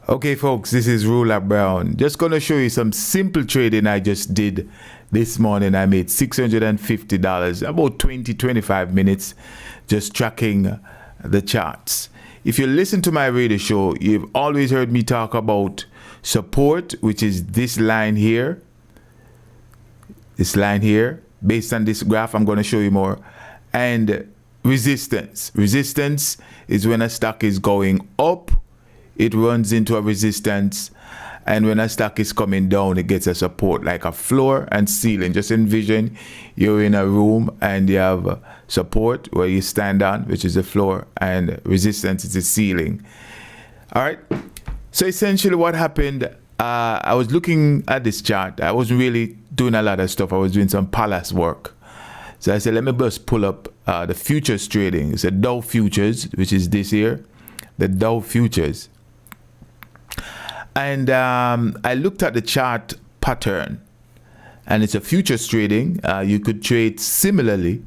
Okay folks, this is RulaBrown. Just gonna show you some simple trading I just did this morning. I made $650, about 25 minutes just tracking the charts. If you listen to my radio show, you've always heard me talk about support, which is this line here. This line here. Based on this graph, I'm gonna show you more. And resistance. Resistance is when a stock is going up, it runs into a resistance, and when a stock is coming down, it gets a support, like a floor and ceiling. Just envision you're in a room and you have support where you stand on, which is the floor, and resistance is the ceiling. All right, so essentially what happened, I was looking at this chart. I wasn't really doing a lot of stuff. I was doing some palace work. So I said, let me just pull up the futures trading. It's a Dow futures, which is this here, the Dow futures. And I looked at the chart pattern, and it's a futures trading. You could trade similarly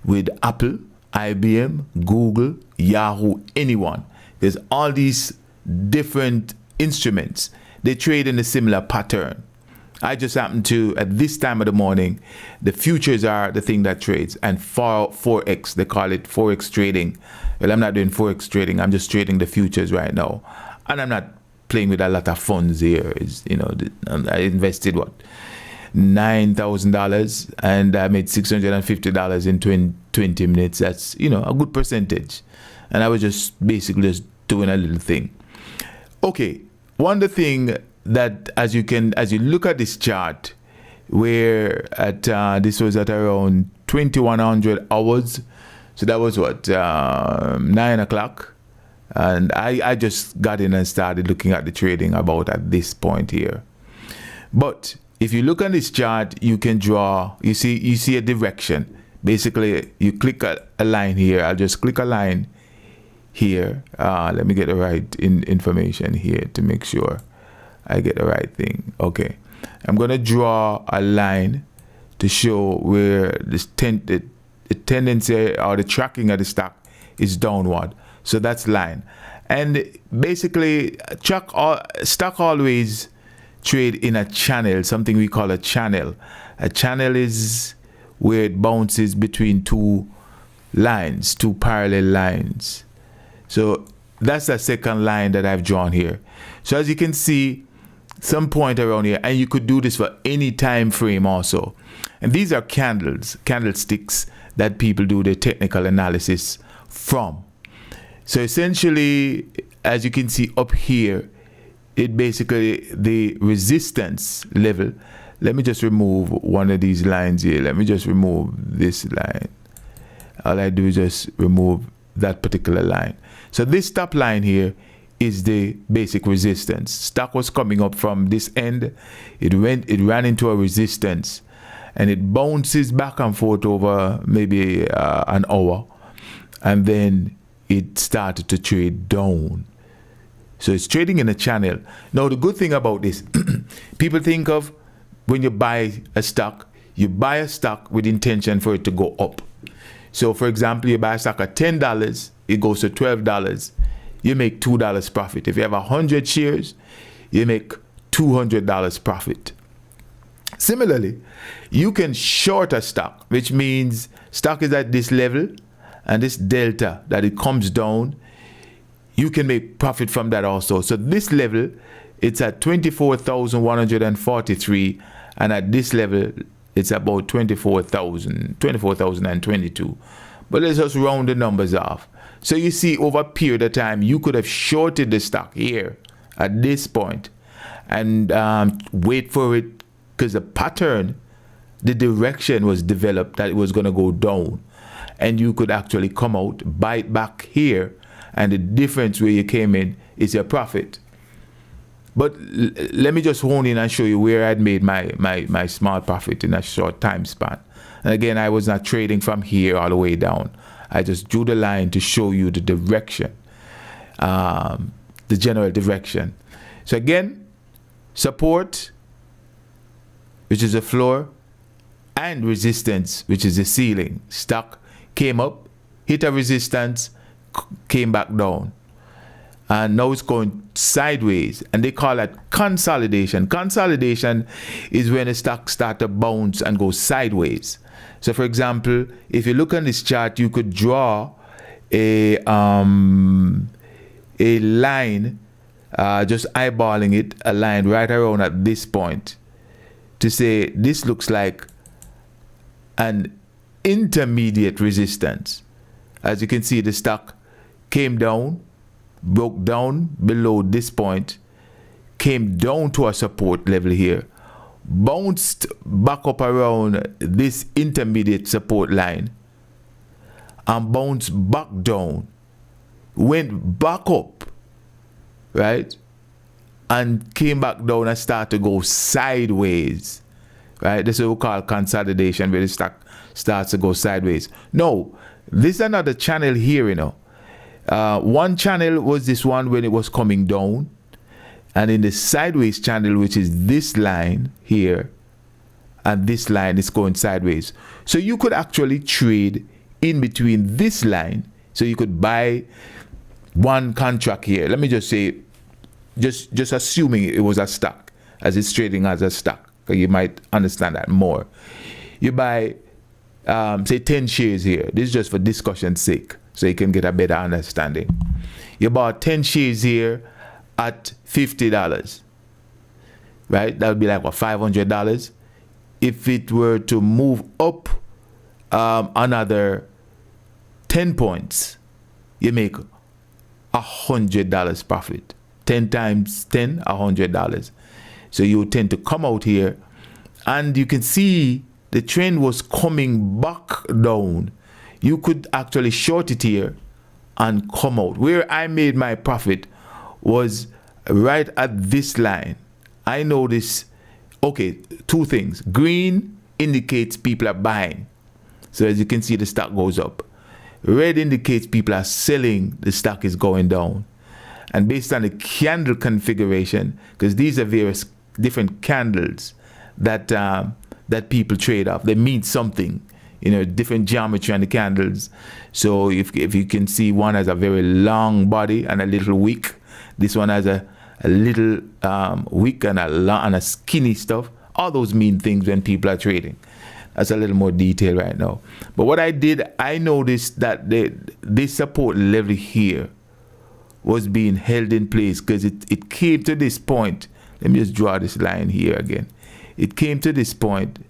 with Apple, IBM, Google, Yahoo, anyone. There's all these different instruments. They trade in a similar pattern. I just happen to, at this time of the morning, the futures are the thing that trades, and Forex, they call it Forex trading. Well, I'm not doing Forex trading. I'm just trading the futures right now. And I'm not playing with a lot of funds here. I invested what, $9,000, and I made $650 in 20 minutes. That's, a good percentage. And I was just basically just doing a little thing. Okay, one of the thing that as you look at this chart, where at this was at around 2100 hours, so that was what, 9 o'clock. And I just got in and started looking at the trading about at this point here. But if you look at this chart, you can draw, you see a direction. Basically, you click a line here. I'll just click a line here. Let me get the right information here to make sure I get the right thing. Okay, I'm gonna draw a line to show where the tendency or the tracking of the stock is downward. So that's line. And basically, stock always trade in a channel, something we call a channel. A channel is where it bounces between two lines, two parallel lines. So that's the second line that I've drawn here. So as you can see, some point around here, and you could do this for any time frame also. And these are candlesticks that people do their technical analysis from. So essentially, as you can see up here, it basically, the resistance level. Let me just remove one of these lines here. Let me just remove this line. All I do is just remove that particular line. So this top line here is the basic resistance. Stock was coming up from this end. It ran into a resistance, and it bounces back and forth over maybe an hour, and then it started to trade down. So it's trading in a channel. Now the good thing about this, people think of when you buy a stock, you buy a stock with intention for it to go up. So for example, you buy a stock at $10, it goes to $12, you make $2 profit. If you have 100 shares, you make $200 profit. Similarly, you can short a stock, which means stock is at this level, and this delta that it comes down, you can make profit from that also. So this level, it's at 24,143, and at this level, it's about 24,022. But let's just round the numbers off. So you see, over a period of time, you could have shorted the stock here at this point and wait for it, because the pattern, the direction was developed that it was going to go down. And you could actually come out, buy it back here, and the difference where you came in is your profit. But let me just hone in and show you where I'd made my small profit in a short time span. And again, I was not trading from here all the way down. I just drew the line to show you the direction, the general direction. So again, support, which is the floor, and resistance, which is the ceiling. Stock came up, hit a resistance, came back down. and now it's going sideways, and they call that consolidation. Consolidation is when a stock starts to bounce and go sideways. So for example, if you look on this chart, you could draw a line, just eyeballing it, a line right around at this point to say this looks like an intermediate resistance. As you can see, the stock came down, broke down below this point, came down to a support level here, bounced back up around this intermediate support line, and bounced back down, went back up, right, and came back down and started to go sideways, right? This is what we call consolidation, where the stock starts to go sideways. No, this is another channel here, you know. One channel was this one when it was coming down, and in the sideways channel, which is this line here, and this line is going sideways. So you could actually trade in between this line. So you could buy one contract here. Let me just say, just assuming it was a stock, as it's trading as a stock, you might understand that more. You buy, say 10 shares here. This is just for discussion's sake, so you can get a better understanding. You bought 10 shares here at $50, right? That would be like what, $500. If it were to move up another 10 points, you make $100 profit. 10 times 10, $100. So you tend to come out here, and you can see the trend was coming back down. You could actually short it here and come out. Where I made my profit was right at this line. I noticed, okay, two things. Green indicates people are buying. So as you can see, the stock goes up. Red indicates people are selling, the stock is going down. And based on the candle configuration, because these are various different candles that that people trade off, they mean something, you know, different geometry on the candles. So if you can see, one has a very long body and a little wick. This one has a little wick and a skinny stuff. All those mean things when people are trading. That's a little more detail right now. But what I did, I noticed that this support level here was being held in place, because it came to this point. Let me just draw this line here again. It came to this point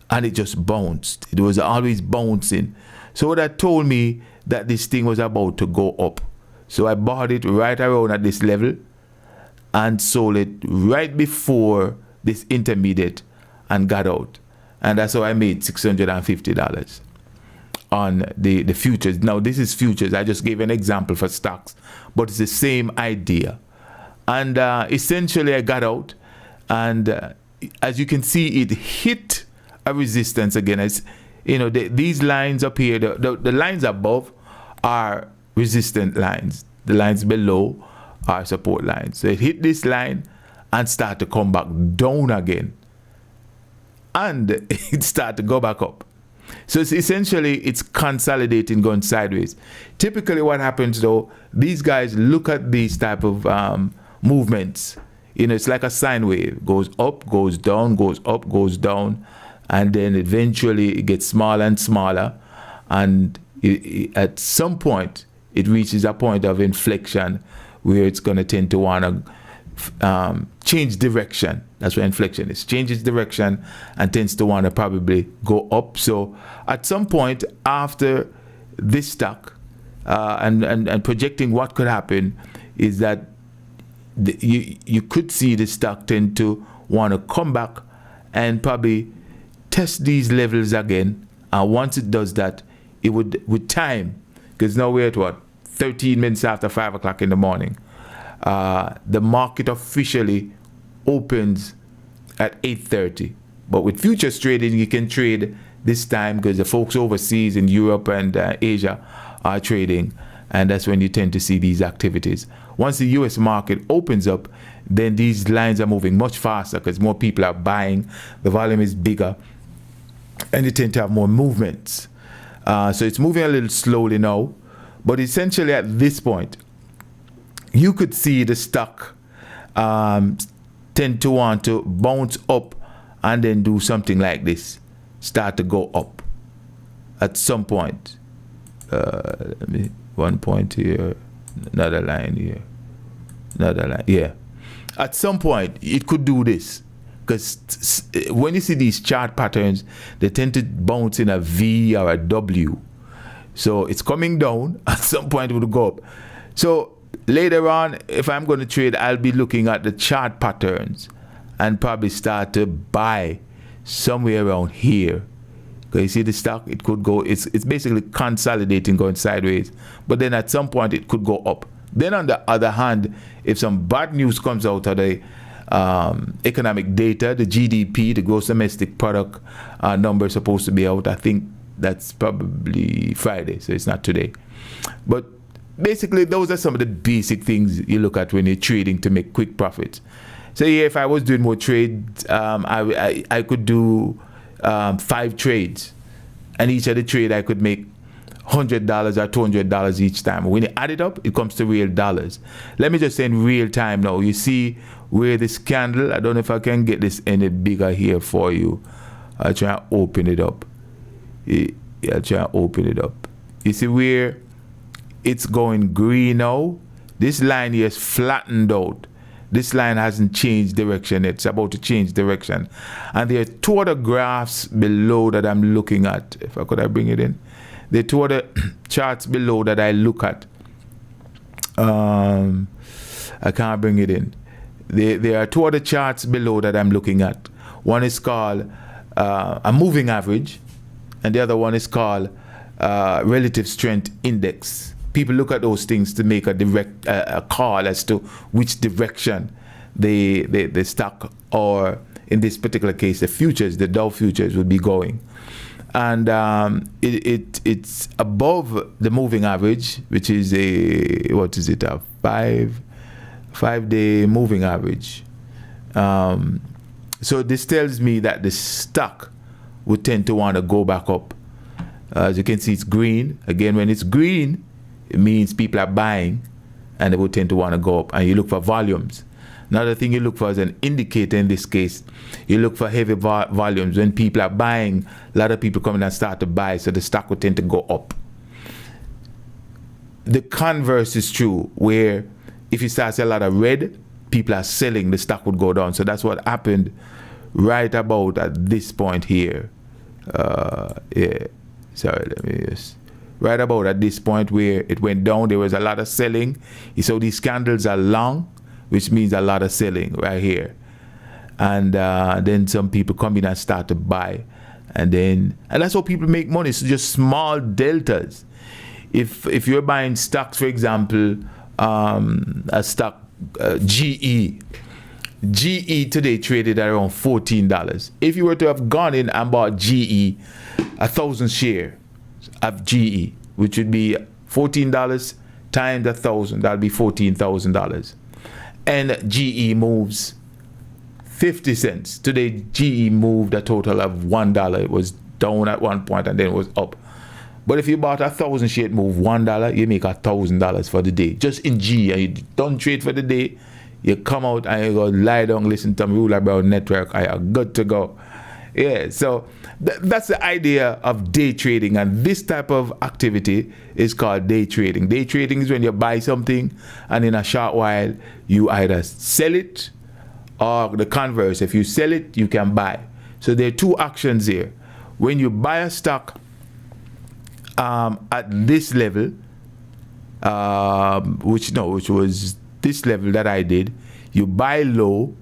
and it just bounced. It was always bouncing. So that told me that this thing was about to go up. So I bought it right around at this level and sold it right before this intermediate and got out. And that's how I made $650 on the futures. Now this is futures. I just gave an example for stocks, but it's the same idea. And essentially I got out, and as you can see, it hit a resistance again. As you know, these lines up here, the lines above are resistant lines. The lines below are support lines. So it hit this line and start to come back down again, and it start to go back up. So it's essentially, it's consolidating, going sideways. Typically what happens though, these guys look at these type of movements. You know, it's like a sine wave. Goes up, goes down, goes up, goes down, and then eventually it gets smaller and smaller, and at some point it reaches a point of inflection where it's going to tend to want to change direction. That's what inflection is. Changes direction and tends to want to probably go up. So at some point after this stock, and projecting what could happen, is that you could see the stock tend to want to come back and probably test these levels again. And once it does that, it would, with time, because now we're at what, 13 minutes after 5 o'clock in the morning. The market officially opens at 8:30. But with futures trading, you can trade this time because the folks overseas in Europe and Asia are trading, and that's when you tend to see these activities. Once the US market opens up, then these lines are moving much faster because more people are buying, the volume is bigger, and you tend to have more movements. So it's moving a little slowly now, but essentially at this point, you could see the stock tend to want to bounce up and then do something like this, start to go up at some point. Let me, one point here, another line here, another line, yeah. At some point, it could do this. Because when you see these chart patterns, they tend to bounce in a V or a W. So it's coming down, at some point it will go up. So later on, if I'm going to trade, I'll be looking at the chart patterns and probably start to buy somewhere around here. Because you see the stock, it could go, it's basically consolidating, going sideways. But then at some point, it could go up. Then on the other hand, if some bad news comes out of the economic data, the GDP, the gross domestic product number is supposed to be out. I think that's probably Friday, so it's not today. But basically, those are some of the basic things you look at when you're trading to make quick profits. So yeah, if I was doing more trades, I could do 5 trades, and each of the trade I could make $100 or $200 each time. When you add it up, it comes to real dollars. Let me just say in real time now, you see where this candle, I don't know if I can get this any bigger here for you. I'll try and open it up. I'll try and open it up. You see where it's going green now? This line here is flattened out. This line hasn't changed direction. It's about to change direction. And there are 2 other graphs below that I'm looking at. If I could bring it in. There are 2 other charts below that I look at. I can't bring it in. There are 2 other charts below that I'm looking at. One is called a moving average, and the other one is called relative strength index. People look at those things to make a call as to which direction the stock, or in this particular case, the futures, the Dow futures, would be going. And it's above the moving average, which is a 5-day moving average. So this tells me that the stock would tend to want to go back up. As you can see, it's green. Again, when it's green, it means people are buying, and they would tend to want to go up. And you look for volumes. Another thing you look for is an indicator. In this case, you look for heavy volumes. When people are buying, a lot of people come in and start to buy, so the stock will tend to go up. The converse is true, where if you start to see a lot of red, people are selling, the stock would go down. So that's what happened right about at this point here. Yeah, sorry, let me just... Right about at this point where it went down, there was a lot of selling. So these candles are long, which means a lot of selling right here. And then some people come in and start to buy. And that's how people make money. So just small deltas. If you're buying stocks, for example, a stock, GE today traded at around $14. If you were to have gone in and bought GE, 1,000 share of GE, which would be $14 times 1,000, that'll be $14,000. And GE moves 50 cents. Today, GE moved a total of $1. It was down at one point and then it was up. But if you bought 1,000 share, it moved $1, you make $1,000 for the day. Just in GE, and you don't trade for the day, you come out and you go lie down, listen to RulaBrown Network, I are good to go. Yeah, so that's the idea of day trading, and this type of activity is called day trading. Day trading is when you buy something and in a short while you either sell it, or the converse, if you sell it, you can buy. So there are 2 actions here. When you buy a stock at this level, which was this level that I did, you buy low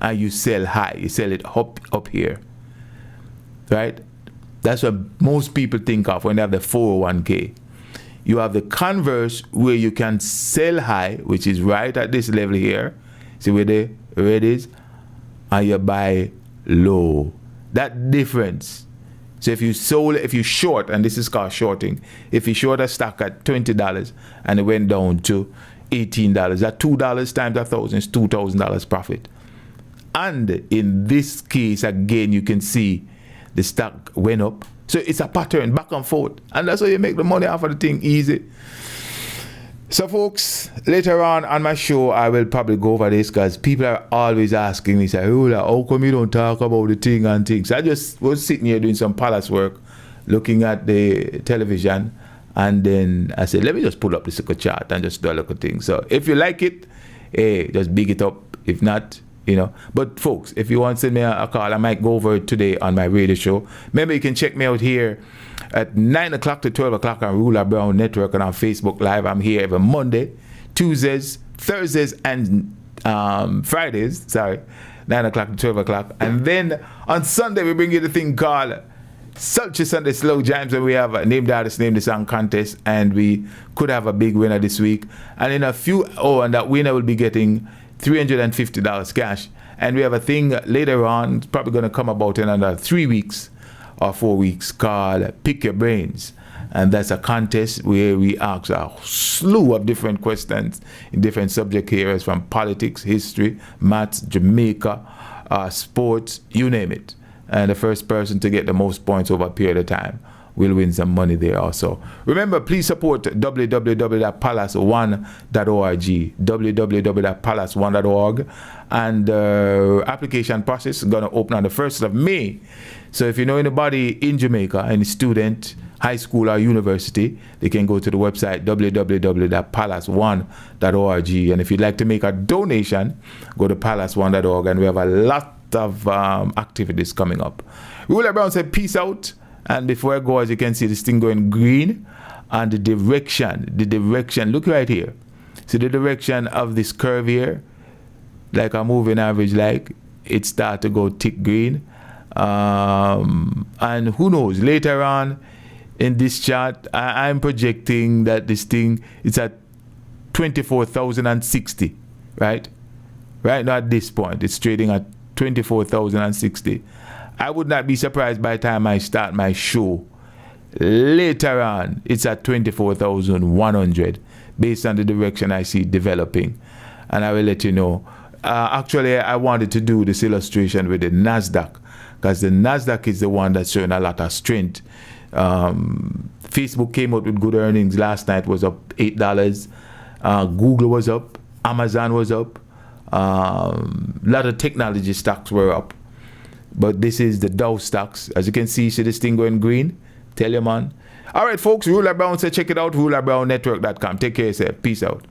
and you sell high. You sell it up here. Right? That's what most people think of when they have the 401k. You have the converse where you can sell high, which is right at this level here. See where the red is? And you buy low. That difference. So if you short, and this is called shorting, if you short a stock at $20 and it went down to $18, that $2 times 1,000 is $2,000 profit. And in this case, again, you can see the stock went up. So it's a pattern back and forth. And that's how you make the money off of the thing easy. So folks, later on my show, I will probably go over this because people are always asking me, say, Rula, how come you don't talk about the thing and things? I just was sitting here doing some palace work, looking at the television, and then I said, let me just pull up this little chart and just do a little thing. So if you like it, hey, just big it up. If not, you know. But folks, if you want to send me a call, I might go over it today on my radio show. Remember, you can check me out here at 9 o'clock to 12 o'clock on Rula Brown Network and on Facebook Live. I'm here every Monday, Tuesdays, Thursdays, and Fridays. 9 o'clock to 12 o'clock. And then on Sunday, we bring you the thing called Sultry Sunday Slow Jams, where we have a Name the Artist, Name the Song contest, and we could have a big winner this week. And in a few, and that winner will be getting $350 cash. And we have a thing later on, it's probably going to come about in another 3 weeks or 4 weeks, called Pick Your Brains. And that's a contest where we ask a slew of different questions in different subject areas, from politics, history, maths, Jamaica, sports, you name it. And the first person to get the most points over a period of time will win some money there also. Remember, please support www.palace1.org, www.palace1.org, and application process is going to open on the 1st of May. So if you know anybody in Jamaica, any student, high school or university, they can go to the website www.palace1.org. And if you'd like to make a donation, go to palace1.org, and we have a lot of activities coming up. Rula Brown said peace out. And before I go, as you can see, this thing going green, and the direction, look right here. See the direction of this curve here, like a moving average, like it start to go tick green. And who knows, later on in this chart, I'm projecting that this thing is at 24,060, right? Right now at this point, it's trading at 24,060. I would not be surprised by the time I start my show. Later on, it's at 24,100 based on the direction I see developing. And I will let you know. Actually, I wanted to do this illustration with the NASDAQ, because the NASDAQ is the one that's showing a lot of strength. Facebook came out with good earnings last night, was up $8. Google was up. Amazon was up. A lot of technology stocks were up. But this is the Dow stocks. As you can see this thing going green? Tell you, man. All right, folks, Rula Brown said check it out, RulaBrownNetwork.com. Take care of yourself. Peace out.